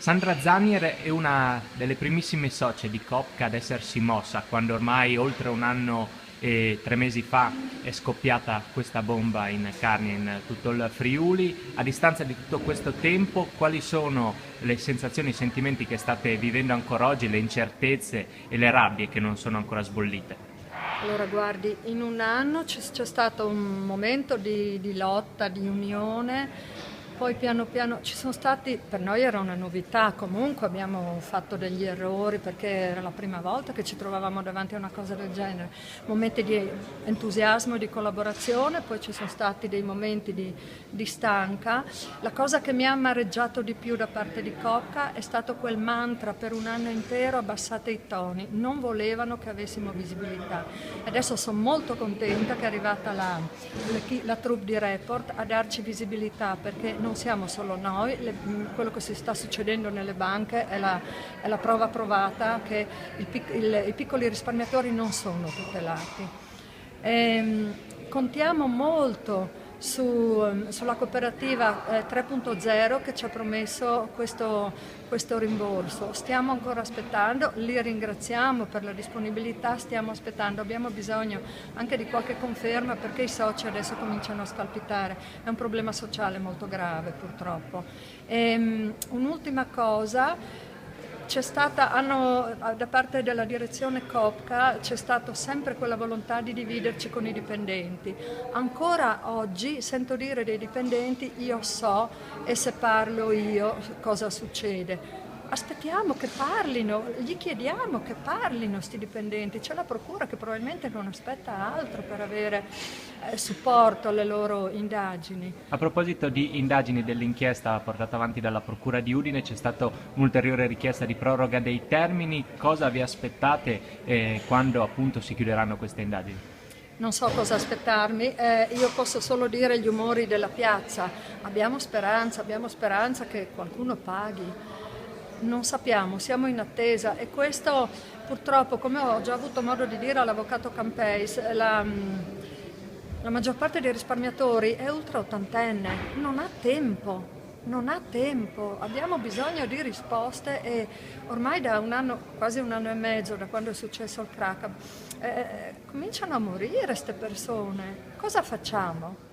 Sandra Zanier è una delle primissime socie di Copca ad essersi mossa quando ormai oltre un anno e 3 mesi fa è scoppiata questa bomba in Carnia, in tutto il Friuli. A distanza di tutto questo tempo, quali sono le sensazioni e i sentimenti che state vivendo ancora oggi, le incertezze e le rabbie che non sono ancora sbollite? Allora, guardi, in un anno c'è stato un momento di lotta, di unione, poi piano piano ci sono stati, per noi era una novità, comunque abbiamo fatto degli errori perché era la prima volta che ci trovavamo davanti a una cosa del genere, momenti di entusiasmo e di collaborazione, poi ci sono stati dei momenti di stanca. La cosa che mi ha amareggiato di più da parte di Copca è stato quel mantra per un anno intero: abbassate i toni, non volevano che avessimo visibilità. Adesso sono molto contenta che è arrivata la troupe di Report a darci visibilità, perché non siamo solo noi, quello che si sta succedendo nelle banche è la prova provata che i piccoli risparmiatori non sono tutelati. Contiamo molto sulla cooperativa 3.0 che ci ha promesso questo rimborso. Stiamo ancora aspettando, li ringraziamo per la disponibilità, stiamo aspettando, abbiamo bisogno anche di qualche conferma perché i soci adesso cominciano a scalpitare, è un problema sociale molto grave purtroppo. Un'ultima cosa. Da parte della direzione Copca c'è stata sempre quella volontà di dividerci con i dipendenti. Ancora oggi sento dire dei dipendenti: io so, e se parlo io cosa succede. Aspettiamo che parlino, gli chiediamo che parlino sti dipendenti. C'è la procura che probabilmente non aspetta altro per avere supporto alle loro indagini. A proposito di indagini dell'inchiesta portata avanti dalla Procura di Udine, c'è stata un'ulteriore richiesta di proroga dei termini. Cosa vi aspettate quando appunto si chiuderanno queste indagini? Non so cosa aspettarmi, io posso solo dire gli umori della piazza. Abbiamo speranza che qualcuno paghi. Non sappiamo, siamo in attesa e questo purtroppo, come ho già avuto modo di dire all'avvocato Campeis, la maggior parte dei risparmiatori è ultra ottantenne, non ha tempo. Non ha tempo, abbiamo bisogno di risposte e ormai da un anno, quasi un anno e mezzo, da quando è successo il crack, cominciano a morire queste persone. Cosa facciamo?